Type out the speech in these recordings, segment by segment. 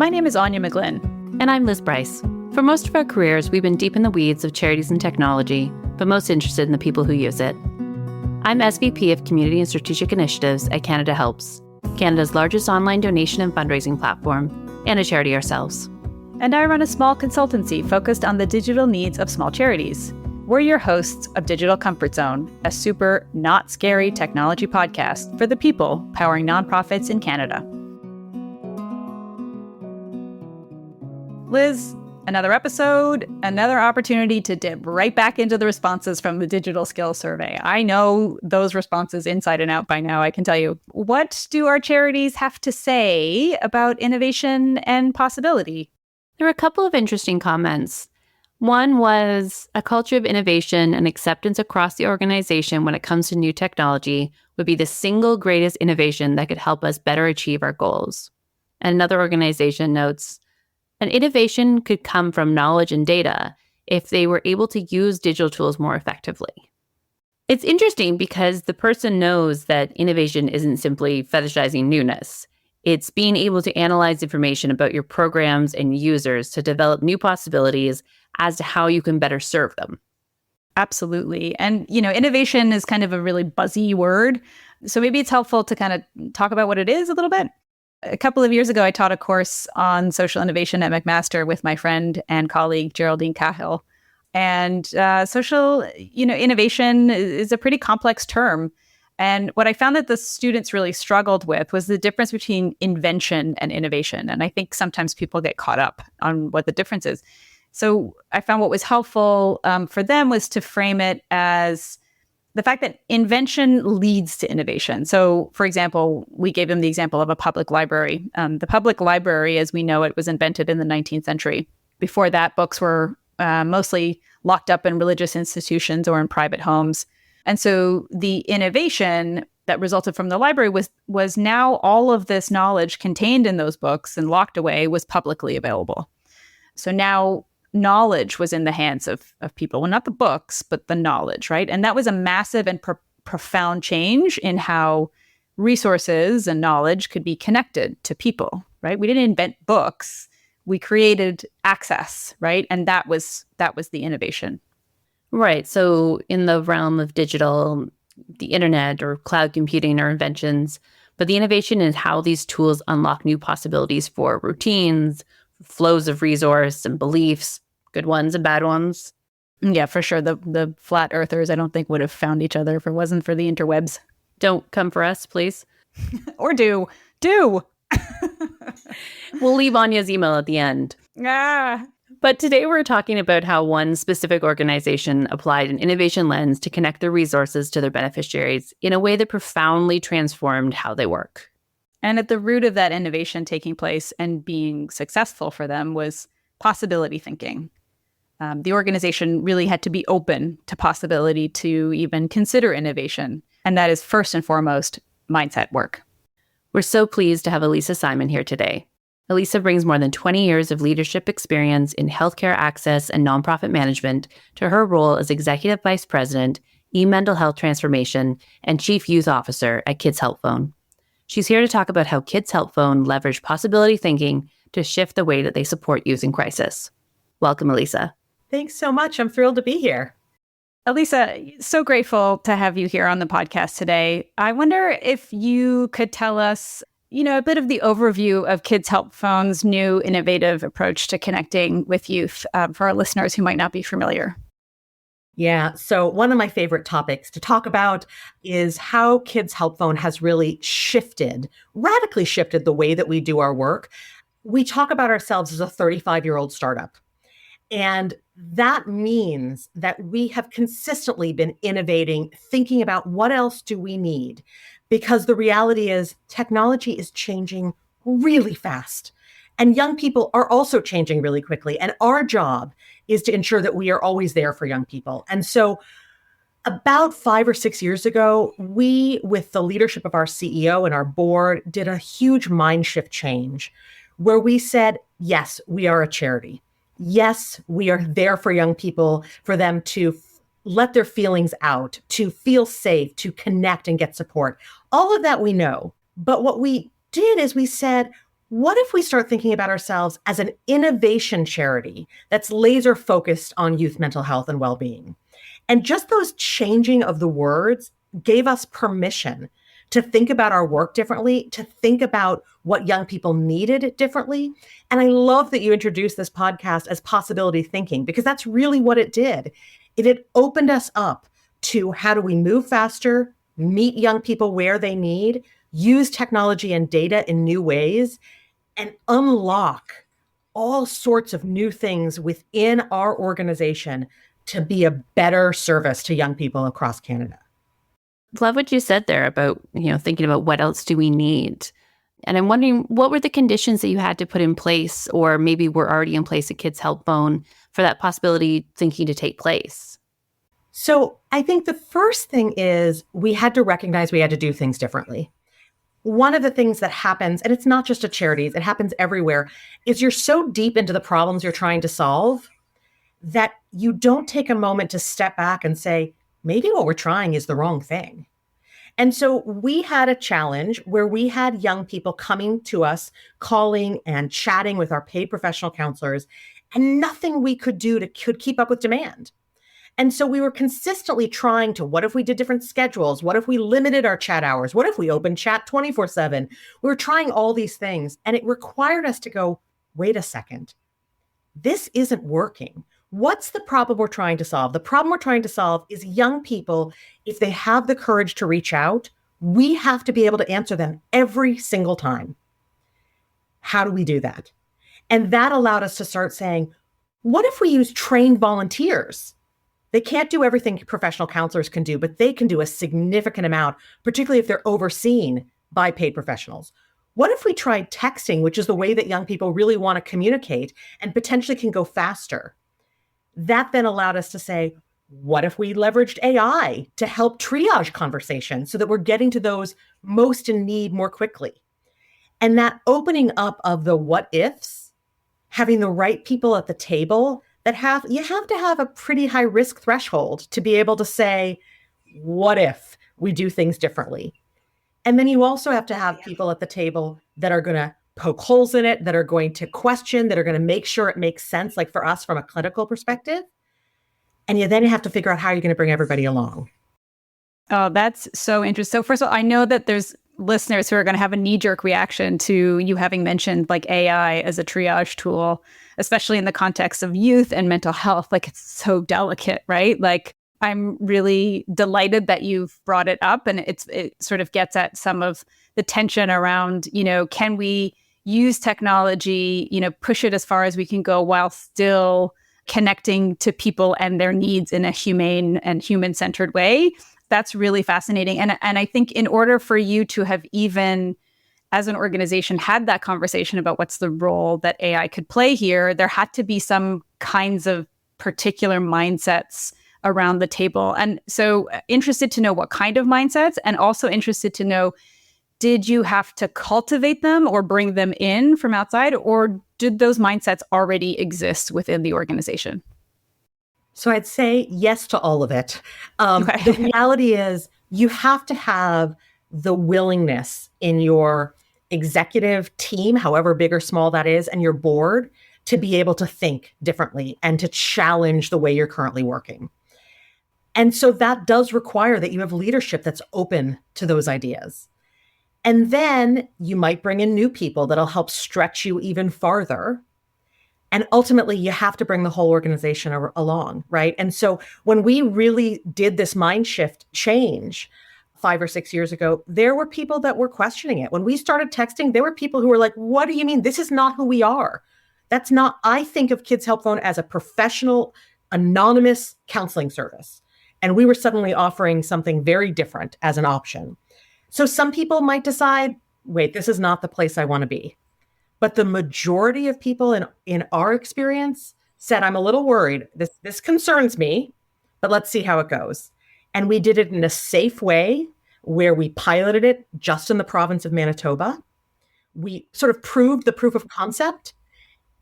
My name is Aine McGlynn. And I'm Liz Bryce. For most of our careers, we've been deep in the weeds of charities and technology, but most interested in the people who use it. I'm SVP of Community and Strategic Initiatives at Canada Helps, Canada's largest online donation and fundraising platform, and a charity ourselves. And I run a small consultancy focused on the digital needs of small charities. We're your hosts of Digital Comfort Zone, a super not scary technology podcast for the people powering nonprofits in Canada. Liz, another episode, another opportunity to dip right back into the responses from the Digital Skills Survey. I know those responses inside and out by now, I can tell you. What do our charities have to say about innovation and possibility? There were a couple of interesting comments. One was a culture of innovation and acceptance across the organization when it comes to new technology would be the single greatest innovation that could help us better achieve our goals. And another organization notes, an innovation could come from knowledge and data if they were able to use digital tools more effectively. It's interesting because the person knows that innovation isn't simply fetishizing newness. It's being able to analyze information about your programs and users to develop new possibilities as to how you can better serve them. Absolutely. And, innovation is kind of a really buzzy word. So maybe it's helpful to kind of talk about what it is a little bit. A couple of years ago, I taught a course on social innovation at McMaster with my friend and colleague, Geraldine Cahill. And social, innovation is a pretty complex term. And what I found that the students really struggled with was the difference between invention and innovation. And I think sometimes people get caught up on what the difference is. So I found what was helpful for them was to frame it as the fact that invention leads to innovation. So, for example, we gave them the example of a public library. The public library, as we know it, was invented in the 19th century. Before that, books were mostly locked up in religious institutions or in private homes. And so the innovation that resulted from the library was now all of this knowledge contained in those books and locked away was publicly available. So now knowledge was in the hands of people. Well, not the books, but the knowledge, right? And that was a massive and profound change in how resources and knowledge could be connected to people, right? We didn't invent books. We created access, right? And that was the innovation. Right. So in the realm of digital, the internet or cloud computing are inventions, but the innovation is how these tools unlock new possibilities for routines, flows of resource and beliefs, good ones and bad ones. Yeah, for sure. The flat earthers, I don't think would have found each other if it wasn't for the interwebs. Don't come for us, please. Or do. We'll leave Anya's email at the end. But today we're talking about how one specific organization applied an innovation lens to connect their resources to their beneficiaries in a way that profoundly transformed how they work. And at the root of that innovation taking place and being successful for them was possibility thinking. The organization really had to be open to possibility to even consider innovation. And that is first and foremost mindset work. We're so pleased to have Alisa Simon here today. Alisa brings more than 20 years of leadership experience in healthcare access and nonprofit management to her role as Executive Vice President, E-Mental Health Transformation, and Chief Youth Officer at Kids Help Phone. She's here to talk about how Kids Help Phone leverage possibility thinking to shift the way that they support youth in crisis. Welcome, Alisa. Thanks so much. I'm thrilled to be here. Alisa, so grateful to have you here on the podcast today. I wonder if you could tell us, a bit of the overview of Kids Help Phone's new innovative approach to connecting with youth for our listeners who might not be familiar. Yeah. So one of my favorite topics to talk about is how Kids Help Phone has really radically shifted the way that we do our work. We talk about ourselves as a 35-year-old startup. And that means that we have consistently been innovating, thinking about what else do we need? Because the reality is technology is changing really fast. And young people are also changing really quickly. And our job is to ensure that we are always there for young people. And so about 5 or 6 years ago, we, with the leadership of our CEO and our board, did a huge mind shift change where we said, yes, we are a charity. Yes, we are there for young people, for them to let their feelings out, to feel safe, to connect and get support. All of that we know. But what we did is we said, what if we start thinking about ourselves as an innovation charity that's laser focused on youth mental health and well-being? And just those changing of the words gave us permission to think about our work differently, to think about what young people needed differently. And I love that you introduced this podcast as possibility thinking, because that's really what it did. It had opened us up to how do we move faster, meet young people where they need, use technology and data in new ways, and unlock all sorts of new things within our organization to be a better service to young people across Canada. Love what you said there about, thinking about what else do we need. And I'm wondering, what were the conditions that you had to put in place, or maybe were already in place at Kids Help Phone, for that possibility thinking to take place? So I think the first thing is we had to recognize we had to do things differently. One of the things that happens, and it's not just at charities, it happens everywhere, is you're so deep into the problems you're trying to solve that you don't take a moment to step back and say, maybe what we're trying is the wrong thing. And so we had a challenge where we had young people coming to us, calling and chatting with our paid professional counselors, and nothing we could do could keep up with demand. And so we were consistently trying to, what if we did different schedules? What if we limited our chat hours? What if we opened chat 24/7? We were trying all these things, and it required us to go, wait a second, this isn't working. What's the problem we're trying to solve? The problem we're trying to solve is young people, if they have the courage to reach out, we have to be able to answer them every single time. How do we do that? And that allowed us to start saying, what if we use trained volunteers? They can't do everything professional counselors can do, but they can do a significant amount, particularly if they're overseen by paid professionals. What if we tried texting, which is the way that young people really want to communicate and potentially can go faster? That then allowed us to say, what if we leveraged AI to help triage conversations so that we're getting to those most in need more quickly? And that opening up of the what ifs, having the right people at the table, you have to have a pretty high risk threshold to be able to say, what if we do things differently? And then you also have to have people at the table that are going to poke holes in it, that are going to question, that are going to make sure it makes sense, like for us from a clinical perspective. And you then have to figure out how you're going to bring everybody along. Oh, that's so interesting. So first of all, I know that there's listeners who are going to have a knee-jerk reaction to you having mentioned like AI as a triage tool, especially in the context of youth and mental health. Like, it's so delicate, right? Like, I'm really delighted that you've brought it up, and it sort of gets at some of the tension around, can we use technology, push it as far as we can go while still connecting to people and their needs in a humane and human-centered way. That's really fascinating. And I think in order for you to have even, as an organization, had that conversation about what's the role that AI could play here, there had to be some kinds of particular mindsets around the table. And so interested to know what kind of mindsets, and also interested to know, did you have to cultivate them or bring them in from outside, or did those mindsets already exist within the organization? So I'd say yes to all of it. Okay. The reality is you have to have the willingness in your executive team, however big or small that is, and your board to be able to think differently and to challenge the way you're currently working. And so that does require that you have leadership that's open to those ideas. And then you might bring in new people that'll help stretch you even farther. And ultimately, you have to bring the whole organization along, right? And so when we really did this mind shift change 5 or 6 years ago, there were people that were questioning it. When we started texting, there were people who were like, what do you mean? This is not who we are. That's not, I think of Kids Help Phone as a professional, anonymous counseling service. And we were suddenly offering something very different as an option. So some people might decide, wait, this is not the place I want to be. But the majority of people in our experience said, I'm a little worried. This concerns me, but let's see how it goes. And we did it in a safe way where we piloted it just in the province of Manitoba. We sort of proved the proof of concept.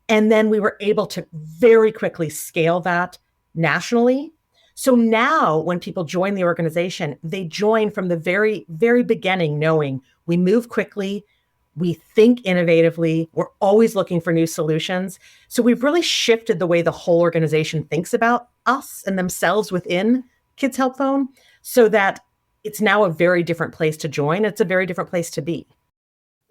And then we were able to very quickly scale that nationally. So now when people join the organization, they join from the very, very beginning knowing we move quickly, We think innovatively. We're always looking for new solutions. So we've really shifted the way the whole organization thinks about us and themselves within Kids Help Phone so that it's now a very different place to join. It's a very different place to be.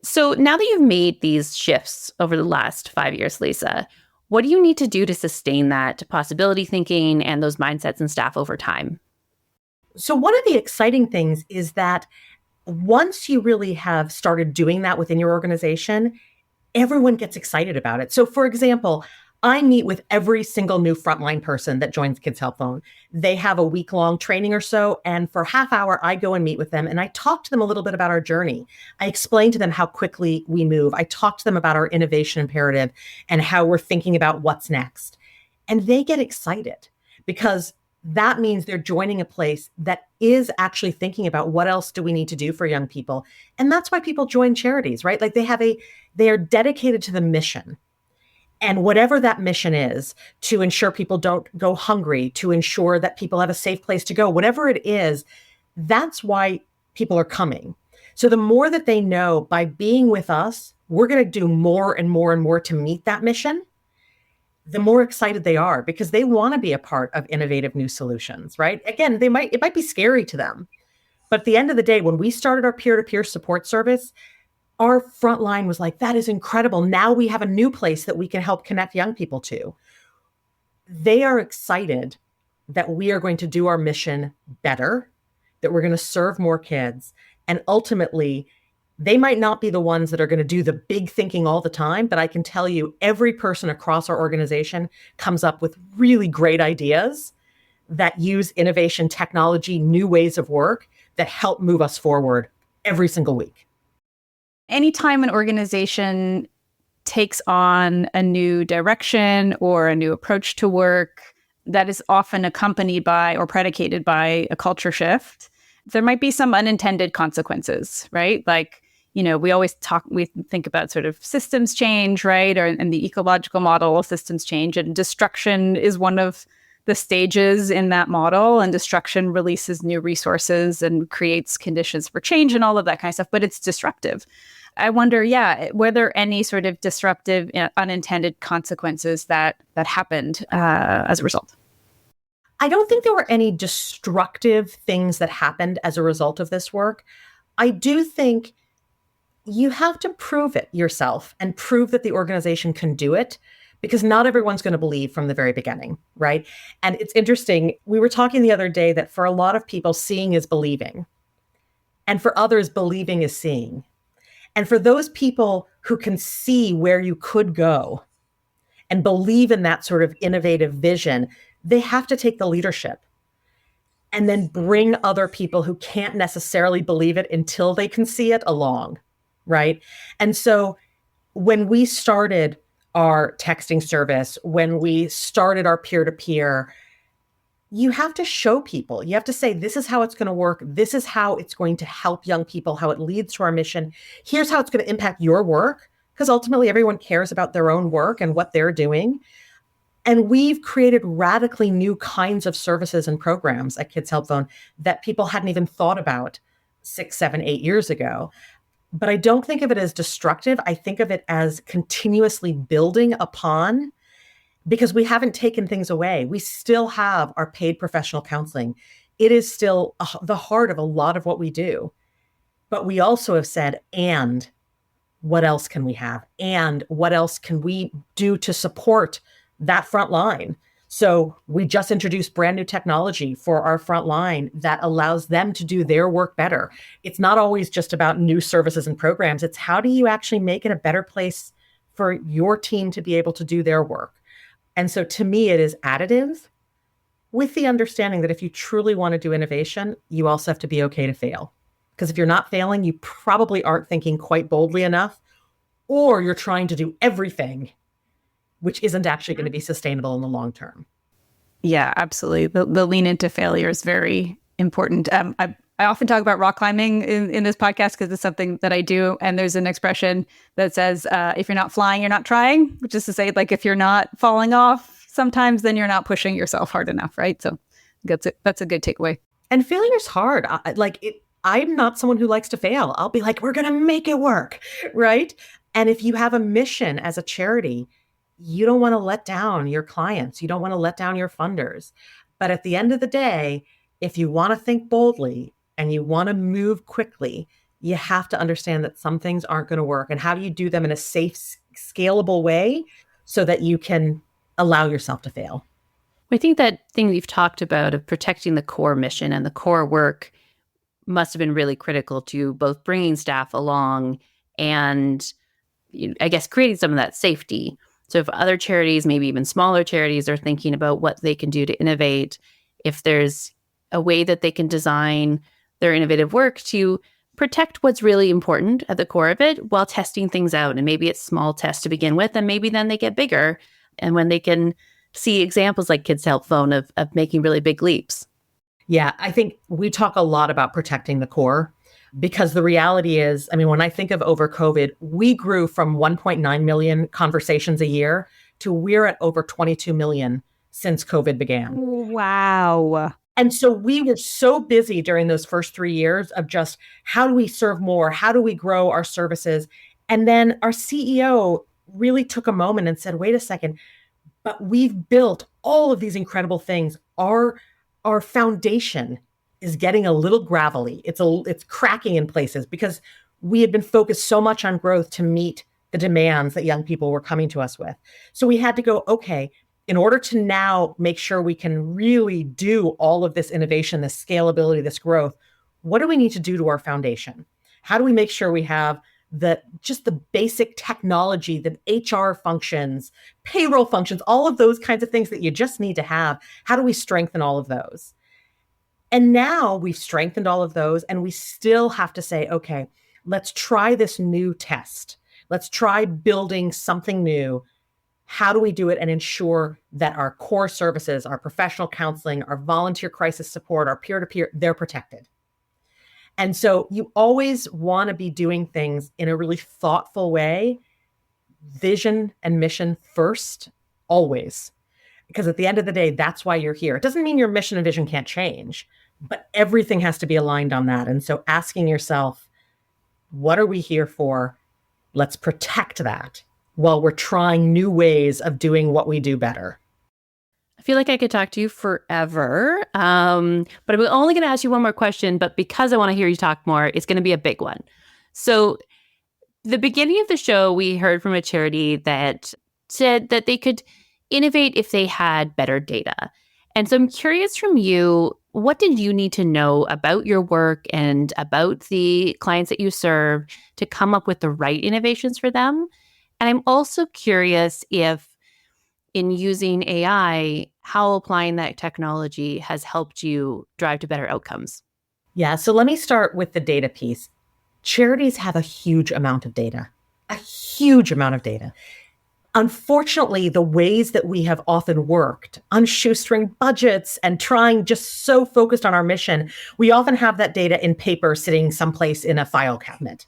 So now that you've made these shifts over the last 5 years, Lisa, what do you need to do to sustain that possibility thinking and those mindsets and staff over time? So one of the exciting things is that once you really have started doing that within your organization, everyone gets excited about it. So for example, I meet with every single new frontline person that joins Kids Help Phone. They have a week-long training or so, and for half hour, I go and meet with them, and I talk to them a little bit about our journey. I explain to them how quickly we move. I talk to them about our innovation imperative and how we're thinking about what's next. And they get excited because that means they're joining a place that is actually thinking about what else do we need to do for young people. And that's why people join charities, right? Like they are dedicated to the mission. And whatever that mission is, to ensure people don't go hungry, to ensure that people have a safe place to go, whatever it is, that's why people are coming. So the more that they know by being with us, we're going to do more and more and more to meet that mission, the more excited they are because they want to be a part of innovative new solutions, right? Again, it might be scary to them. But at the end of the day, when we started our peer-to-peer support service, our front line was like, that is incredible. Now we have a new place that we can help connect young people to. They are excited that we are going to do our mission better, that we're going to serve more kids. And ultimately, they might not be the ones that are going to do the big thinking all the time, but I can tell you every person across our organization comes up with really great ideas that use innovation, technology, new ways of work that help move us forward every single week. Anytime an organization takes on a new direction or a new approach to work that is often accompanied by or predicated by a culture shift, there might be some unintended consequences, right? Like, we think about sort of systems change, right? And the ecological model of systems change, and destruction is one of the stages in that model, and destruction releases new resources and creates conditions for change and all of that kind of stuff, but it's disruptive. I wonder, were there any sort of disruptive, unintended consequences that happened as a result? I don't think there were any destructive things that happened as a result of this work. I do think you have to prove it yourself and prove that the organization can do it, because not everyone's going to believe from the very beginning, right? And it's interesting. We were talking the other day that for a lot of people, seeing is believing. And for others, believing is seeing. And for those people who can see where you could go and believe in that sort of innovative vision, they have to take the leadership and then bring other people who can't necessarily believe it until they can see it along, right? And so when we started our texting service, when we started our peer-to-peer, you have to show people. You have to say, this is how it's going to work. This is how it's going to help young people, how it leads to our mission. Here's how it's going to impact your work, because ultimately everyone cares about their own work and what they're doing. And we've created radically new kinds of services and programs at Kids Help Phone that people hadn't even thought about 6, 7, 8 years ago. But I don't think of it as destructive. I think of it as continuously building upon, because we haven't taken things away. We still have our paid professional counseling. It is still the heart of a lot of what we do. But we also have said, and what else can we have? And what else can we do to support that front line? So we just introduced brand new technology for our front line that allows them to do their work better. It's not always just about new services and programs. It's how do you actually make it a better place for your team to be able to do their work? And so to me, it is additive with the understanding that if you truly want to do innovation, you also have to be okay to fail. Because if you're not failing, you probably aren't thinking quite boldly enough, or you're trying to do everything, which isn't actually going to be sustainable in the long term. Yeah, absolutely. The lean into failure is very important. I often talk about rock climbing in this podcast because it's something that I do. And there's an expression that says, if you're not flying, you're not trying, which is to say, like, if you're not falling off sometimes, then you're not pushing yourself hard enough, right? So that's a good takeaway. And failure is hard. I'm not someone who likes to fail. I'll be like, we're going to make it work, right? And if you have a mission as a charity, you don't want to let down your clients. You don't want to let down your funders. But at the end of the day, if you want to think boldly and you want to move quickly, you have to understand that some things aren't going to work. And how do you do them in a safe, scalable way so that you can allow yourself to fail? I think that thing you've talked about of protecting the core mission and the core work must have been really critical to both bringing staff along and, I guess, creating some of that safety. So if other charities, maybe even smaller charities, are thinking about what they can do to innovate, if there's a way that they can design their innovative work to protect what's really important at the core of it while testing things out. And maybe it's small tests to begin with, and maybe then they get bigger. And when they can see examples like Kids Help Phone of making really big leaps. Yeah, I think we talk a lot about protecting the core because the reality is, I mean, when I think of over COVID, we grew from 1.9 million conversations a year to we're at over 22 million since COVID began. Wow. And so we were so busy during those first 3 years of just how do we serve more? How do we grow our services? And then our CEO really took a moment and said, wait a second, but we've built all of these incredible things. Our foundation is getting a little gravelly. It's cracking in places because we had been focused so much on growth to meet the demands that young people were coming to us with. So we had to go, okay, in order to now make sure we can really do all of this innovation, this scalability, this growth, what do we need to do to our foundation? How do we make sure we have just the basic technology, the HR functions, payroll functions, all of those kinds of things that you just need to have? How do we strengthen all of those? And now we've strengthened all of those, and we still have to say, okay, let's try this new test. Let's try building something new. How do we do it and ensure that our core services, our professional counseling, our volunteer crisis support, our peer-to-peer, they're protected? And so you always want to be doing things in a really thoughtful way, vision and mission first, always. Because at the end of the day, that's why you're here. It doesn't mean your mission and vision can't change, but everything has to be aligned on that. And so asking yourself, what are we here for? Let's protect that while we're trying new ways of doing what we do better. I feel like I could talk to you forever, but I'm only going to ask you one more question. But because I want to hear you talk more, it's going to be a big one. So the beginning of the show, we heard from a charity that said that they could innovate if they had better data. And so I'm curious from you, what did you need to know about your work and about the clients that you serve to come up with the right innovations for them? And I'm also curious if in using AI, how applying that technology has helped you drive to better outcomes. Yeah, so let me start with the data piece. Charities have a huge amount of data, a huge amount of data. Unfortunately, the ways that we have often worked on shoestring budgets and trying just so focused on our mission, we often have that data in paper sitting someplace in a file cabinet.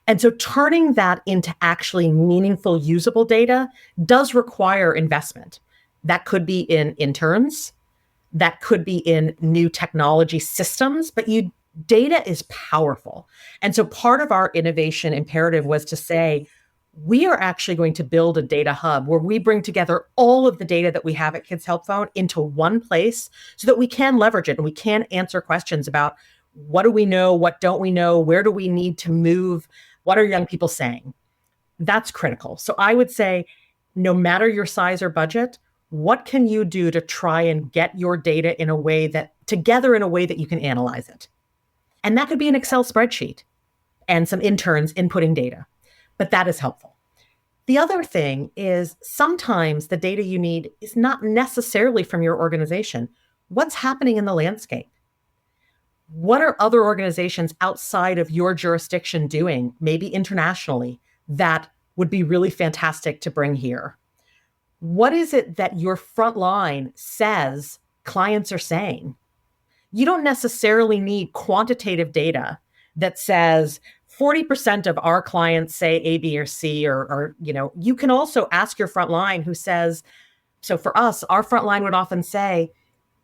And so turning that into actually meaningful, usable data does require investment. That could be in interns, that could be in new technology systems, but data is powerful. And so part of our innovation imperative was to say, we are actually going to build a data hub where we bring together all of the data that we have at Kids Help Phone into one place so that we can leverage it and we can answer questions about what do we know, what don't we know, where do we need to move, what are young people saying? That's critical. So I would say, no matter your size or budget, what can you do to try and get your data together in a way that you can analyze it? And that could be an Excel spreadsheet and some interns inputting data, but that is helpful. The other thing is sometimes the data you need is not necessarily from your organization. What's happening in the landscape? What are other organizations outside of your jurisdiction doing, maybe internationally, that would be really fantastic to bring here? What is it that your front line says clients are saying? You don't necessarily need quantitative data that says 40% of our clients say A, B, or C, or you can also ask your front line who says, so for us, our front line would often say,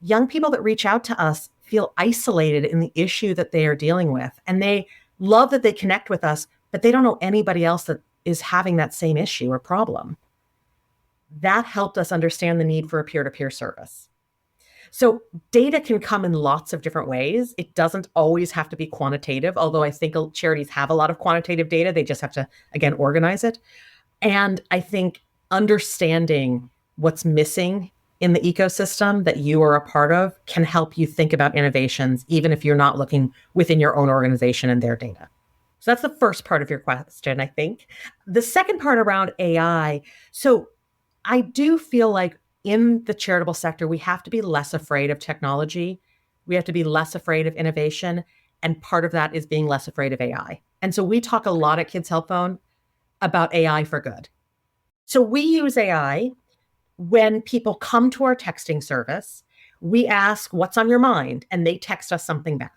young people that reach out to us feel isolated in the issue that they are dealing with. And they love that they connect with us, but they don't know anybody else that is having that same issue or problem. That helped us understand the need for a peer-to-peer service. So data can come in lots of different ways. It doesn't always have to be quantitative, although I think charities have a lot of quantitative data. They just have to, again, organize it. And I think understanding what's missing in the ecosystem that you are a part of can help you think about innovations, even if you're not looking within your own organization and their data. So that's the first part of your question, I think. The second part around AI. So I do feel like in the charitable sector, we have to be less afraid of technology. We have to be less afraid of innovation. And part of that is being less afraid of AI. And so we talk a lot at Kids Help Phone about AI for good. So we use AI when people come to our texting service. We ask, what's on your mind? And they text us something back.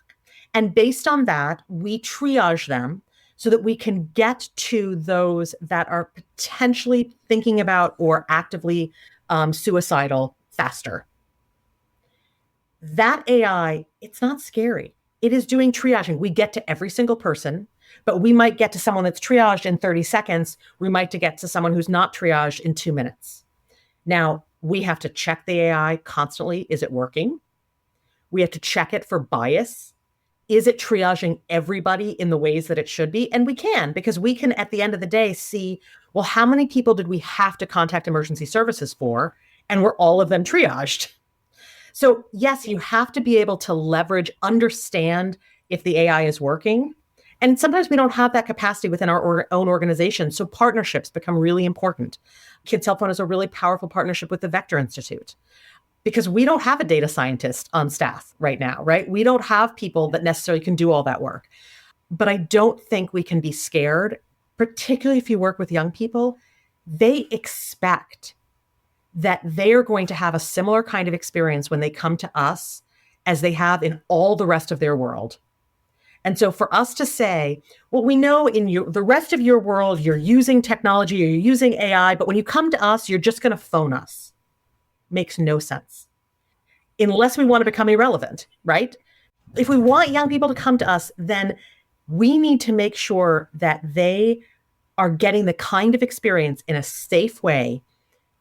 And based on that, we triage them so that we can get to those that are potentially thinking about or actively suicidal faster. That AI, it's not scary. It is doing triaging. We get to every single person, but we might get to someone that's triaged in 30 seconds. We might get to someone who's not triaged in 2 minutes. Now, we have to check the AI constantly. Is it working? We have to check it for bias. Is it triaging everybody in the ways that it should be? And we can, because we can, at the end of the day, see, well, how many people did we have to contact emergency services for? And were all of them triaged? So yes, you have to be able to leverage, understand if the AI is working. And sometimes we don't have that capacity within our own organization. So partnerships become really important. Kids Help Phone is a really powerful partnership with the Vector Institute, because we don't have a data scientist on staff right now, right? We don't have people that necessarily can do all that work. But I don't think we can be scared, particularly if you work with young people. They expect that they are going to have a similar kind of experience when they come to us as they have in all the rest of their world. And so for us to say, well, we know in the rest of your world, you're using technology or you're using AI, but when you come to us, you're just going to phone us, makes no sense. Unless we want to become irrelevant, right? If we want young people to come to us, then we need to make sure that they are getting the kind of experience in a safe way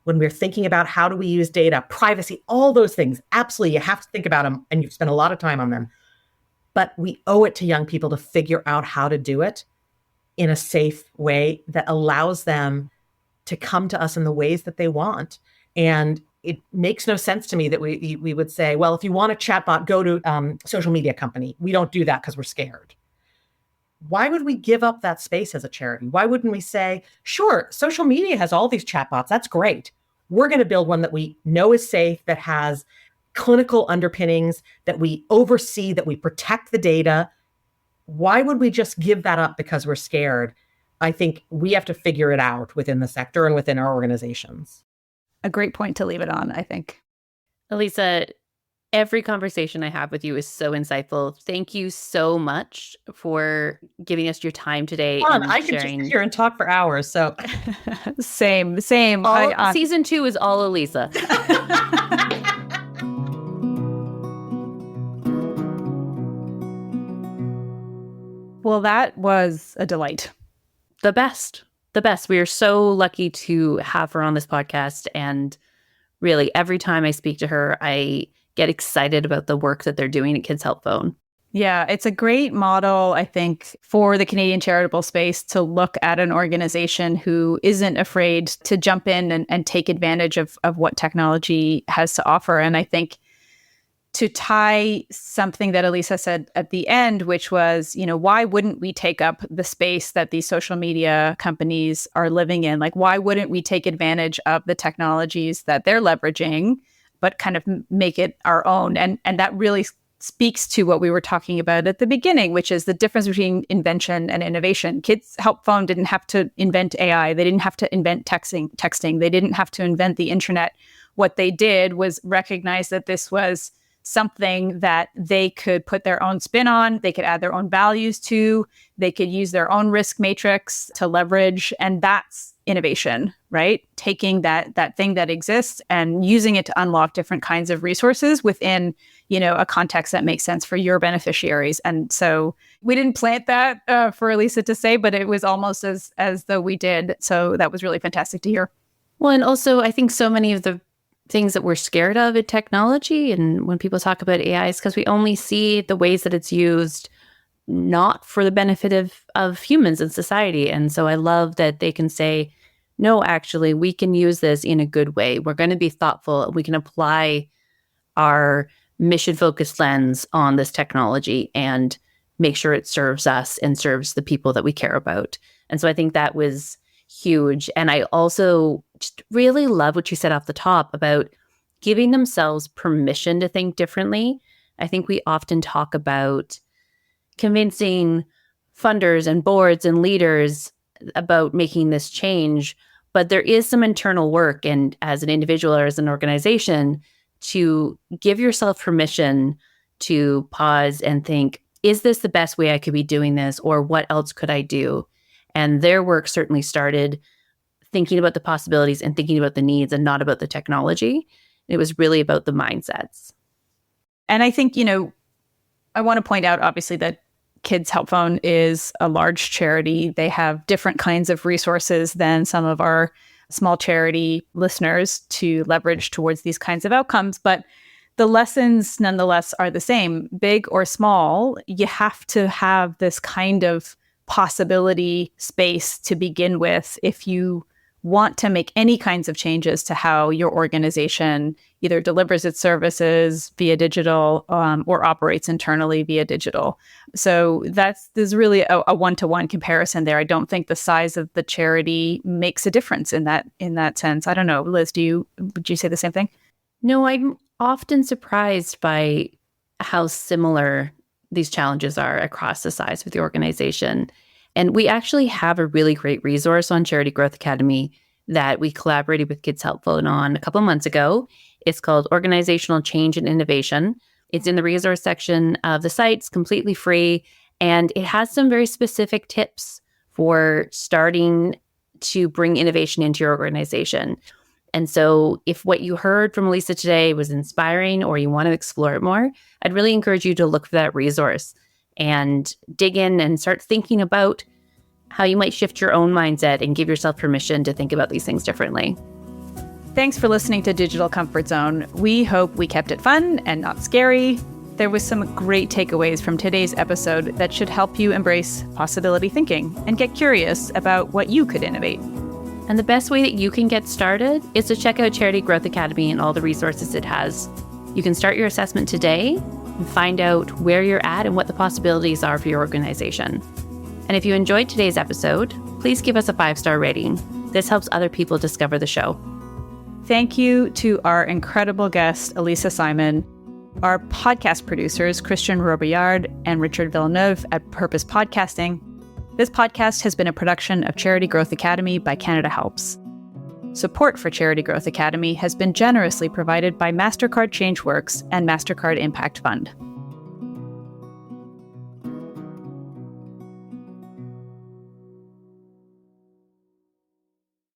when we're thinking about how do we use data, privacy, all those things. Absolutely, you have to think about them, and you've spent a lot of time on them. But we owe it to young people to figure out how to do it in a safe way that allows them to come to us in the ways that they want. And it makes no sense to me that we would say, well, if you want a chatbot, go to social media company. We don't do that because we're scared. Why would we give up that space as a charity? Why wouldn't we say, sure, social media has all these chatbots. That's great. We're going to build one that we know is safe, that has clinical underpinnings, that we oversee, that we protect the data. Why would we just give that up because we're scared? I think we have to figure it out within the sector and within our organizations. A great point to leave it on, I think. Alisa, every conversation I have with you is so insightful. Thank you so much for giving us your time today. I could just sit here and talk for hours. So same. Season 2 is all Alisa. Well, that was a delight. The best. We are so lucky to have her on this podcast. And really, every time I speak to her, I get excited about the work that they're doing at Kids Help Phone. Yeah, it's a great model, I think, for the Canadian charitable space to look at an organization who isn't afraid to jump in and take advantage of what technology has to offer. And I think to tie something that Alisa said at the end, which was, why wouldn't we take up the space that these social media companies are living in? Like, why wouldn't we take advantage of the technologies that they're leveraging, but kind of make it our own? And that really speaks to what we were talking about at the beginning, which is the difference between invention and innovation. Kids Help Phone didn't have to invent AI. They didn't have to invent texting. They didn't have to invent the internet. What they did was recognize that this was something that they could put their own spin on, they could add their own values to, they could use their own risk matrix to leverage. And that's innovation, right? Taking that thing that exists and using it to unlock different kinds of resources within, a context that makes sense for your beneficiaries. And so we didn't plant that for Alisa to say, but it was almost as though we did. So that was really fantastic to hear. Well, and also I think so many of the things that we're scared of in technology and when people talk about AI is because we only see the ways that it's used not for the benefit of humans and society. And so I love that they can say, no, actually, we can use this in a good way. We're going to be thoughtful. We can apply our mission-focused lens on this technology and make sure it serves us and serves the people that we care about. And so I think that was huge. And I also just really love what you said off the top about giving themselves permission to think differently. I think we often talk about convincing funders and boards and leaders about making this change, but there is some internal work, and as an individual or as an organization, to give yourself permission to pause and think, is this the best way I could be doing this, or what else could I do? And their work certainly started thinking about the possibilities and thinking about the needs and not about the technology. It was really about the mindsets. And I think, I want to point out, obviously, that Kids Help Phone is a large charity. They have different kinds of resources than some of our small charity listeners to leverage towards these kinds of outcomes. But the lessons, nonetheless, are the same. Big or small, you have to have this kind of possibility space to begin with if you want to make any kinds of changes to how your organization either delivers its services via digital or operates internally via digital. So there's really a one-to-one comparison there. I don't think the size of the charity makes a difference in that sense. I don't know, Liz, would you say the same thing? No, I'm often surprised by how similar these challenges are across the size of the organization. And we actually have a really great resource on Charity Growth Academy that we collaborated with Kids Help Phone on a couple months ago. It's called Organizational Change and Innovation. It's in the resource section of the site. It's completely free. And it has some very specific tips for starting to bring innovation into your organization. And so if what you heard from Alisa today was inspiring or you want to explore it more, I'd really encourage you to look for that resource and dig in and start thinking about how you might shift your own mindset and give yourself permission to think about these things differently. Thanks for listening to Digital Comfort Zone. We hope we kept it fun and not scary. There was some great takeaways from today's episode that should help you embrace possibility thinking and get curious about what you could innovate. And the best way that you can get started is to check out Charity Growth Academy and all the resources it has. You can start your assessment today and find out where you're at and what the possibilities are for your organization. And if you enjoyed today's episode, please give us a 5-star rating. This helps other people discover the show. Thank you to our incredible guest, Alisa Simon, our podcast producers, Christian Robillard and Richard Villeneuve at Purpose Podcasting. This podcast has been a production of Charity Growth Academy by Canada Helps. Support for Charity Growth Academy has been generously provided by MasterCard ChangeWorks and MasterCard Impact Fund.